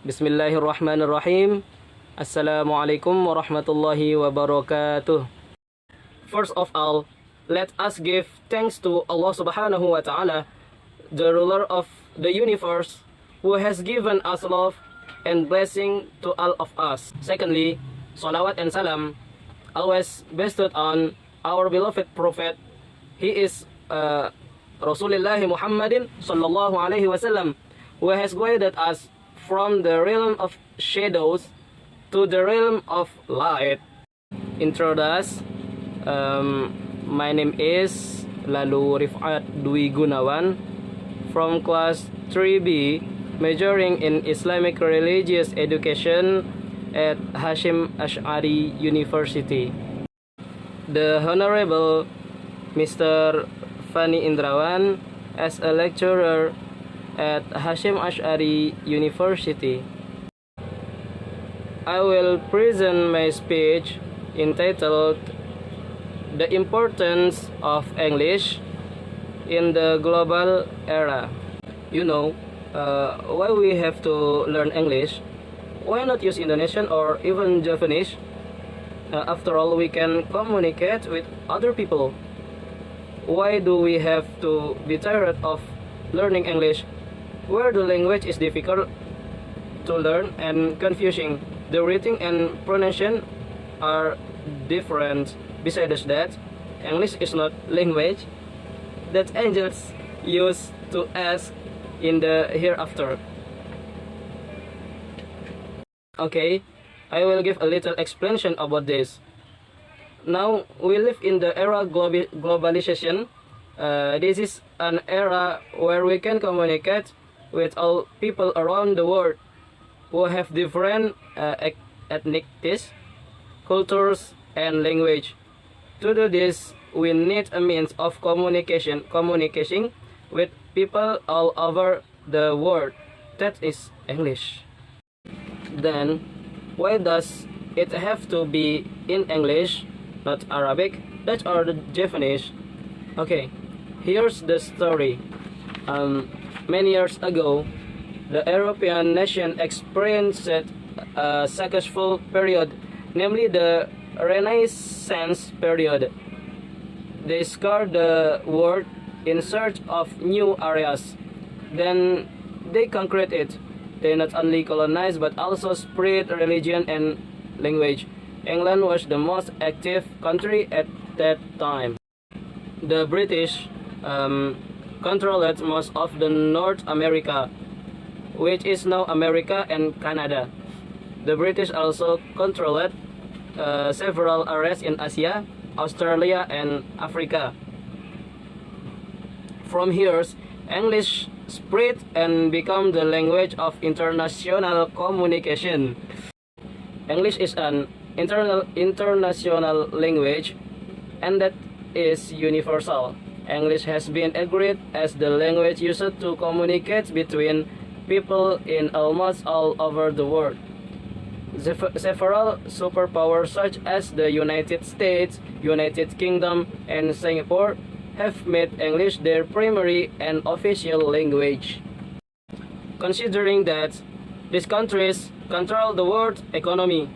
Bismillahirrahmanirrahim. Assalamualaikum warahmatullahi wabarakatuh. First of all, let us give thanks to Allah subhanahu wa ta'ala, the ruler of the universe, who has given us love and blessing to all of us. Secondly, salawat and salam always bestowed on our beloved prophet. He is Rasulullah Muhammadin sallallahu alaihi wasallam, who has guided us from the realm of shadows to the realm of light. Introduce. My name is Lalu Rif'at Gunawan from class 3B, majoring in Islamic Religious Education at Hashim Ash'ari University. The Honorable Mr. Fani Indrawan as a lecturer at Hashim Ash'ari University. I will present my speech entitled The Importance of English in the Global Era. You know, why we have to learn English? Why not use Indonesian or even Japanese? After all, we can communicate with other people. Why do we have to be tired of learning English, where the language is difficult to learn and confusing? The reading and pronunciation are different. Besides that, English is not language that angels use to ask in the hereafter. Okay, I will give a little explanation about this. Now, we live in the era globalization. This is an era where we can communicate with all people around the world who have different ethnicities, cultures, and language. To do this, we need a means of communicating with people all over the world. That is English. Then, why does it have to be in English, not Arabic, Dutch, or Japanese? Okay, here's the story. Many years ago, the European nation experienced a successful period, namely the Renaissance period. They scoured the world in search of new areas. Then they conquered it. They not only colonized but also spread religion and language. England was the most active country at that time. The British controlled most of the North America, which is now America and Canada. The British also controlled several areas in Asia, Australia, and Africa. From here, English spread and became the language of international communication. English is an international language, and that is universal. English has been agreed as the language used to communicate between people in almost all over the world. Several superpowers such as the United States, United Kingdom, and Singapore have made English their primary and official language. Considering that these countries control the world economy,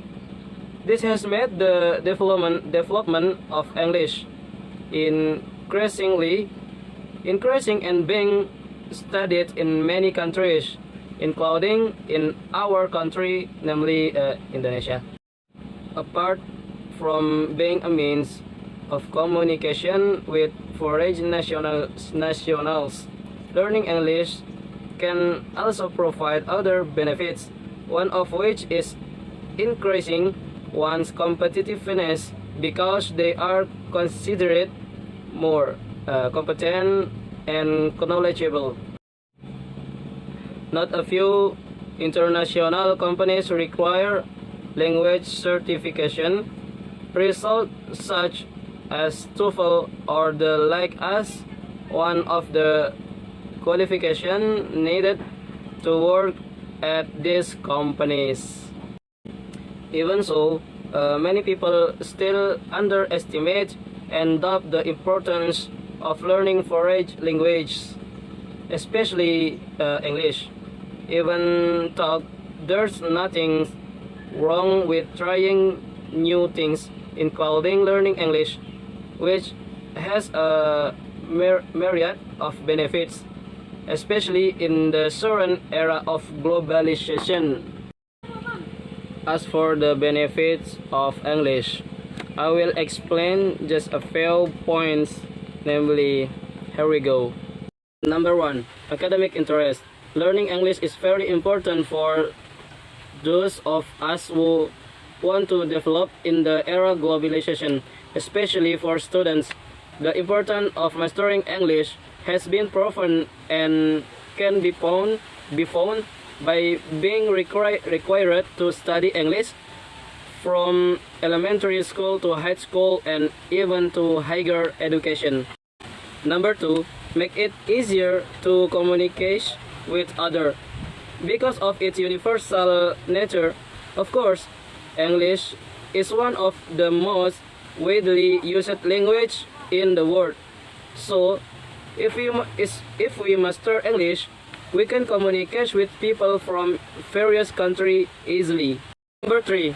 this has made the development of English increasing and being studied in many countries, including in our country, namely Indonesia. Apart from being a means of communication with foreign nationals, learning English can also provide other benefits, one of which is increasing one's competitiveness because they are considered more competent and knowledgeable. Not a few international companies require language certification. Results such as TOEFL or the like as one of the qualifications needed to work at these companies. Even so, many people still underestimate and doubt the importance of learning foreign languages, especially English. Even though there's nothing wrong with trying new things, including learning English, which has a myriad of benefits, especially in the current era of globalization. As for the benefits of English, I will explain just a few points, namely, here we go. Number 1, academic interest. Learning English is very important for those of us who want to develop in the era globalization, especially for students. The importance of mastering English has been proven and can be found by being required to study English from elementary school to high school and even to higher education. Number 2, make it easier to communicate with others. Because of its universal nature, of course, English is one of the most widely used language in the world. So, if we master English, we can communicate with people from various countries easily. Number 3,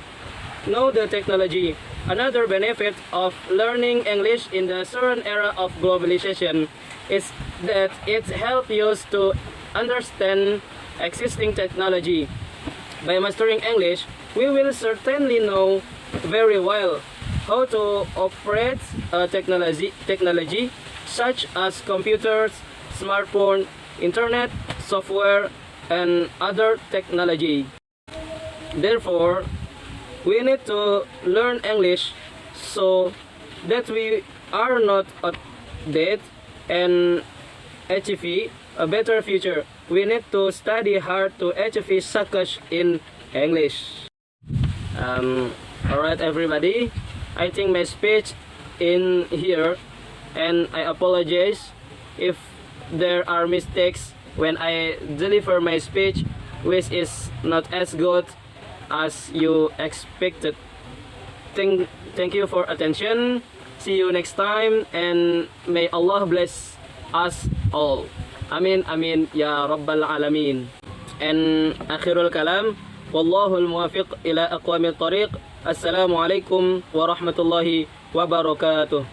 know the technology. Another benefit of learning English in the current era of globalization is that it helps you to understand existing technology. By mastering English, we will certainly know very well how to operate technology such as computers, smartphone, internet, software, and other technology. Therefore, we need to learn English so that we are not outdated and achieve a better future. We need to study hard to achieve success in English. Alright everybody, I think my speech in here, and I apologize if there are mistakes when I deliver my speech, which is not as good as you expected. Thank you for attention. See you next time, and may Allah bless us all. Amin amin ya rabbal alamin. And akhirul kalam, wallahul muwafiq ila aqwamit tariq. Assalamualaikum warahmatullahi wabarakatuh.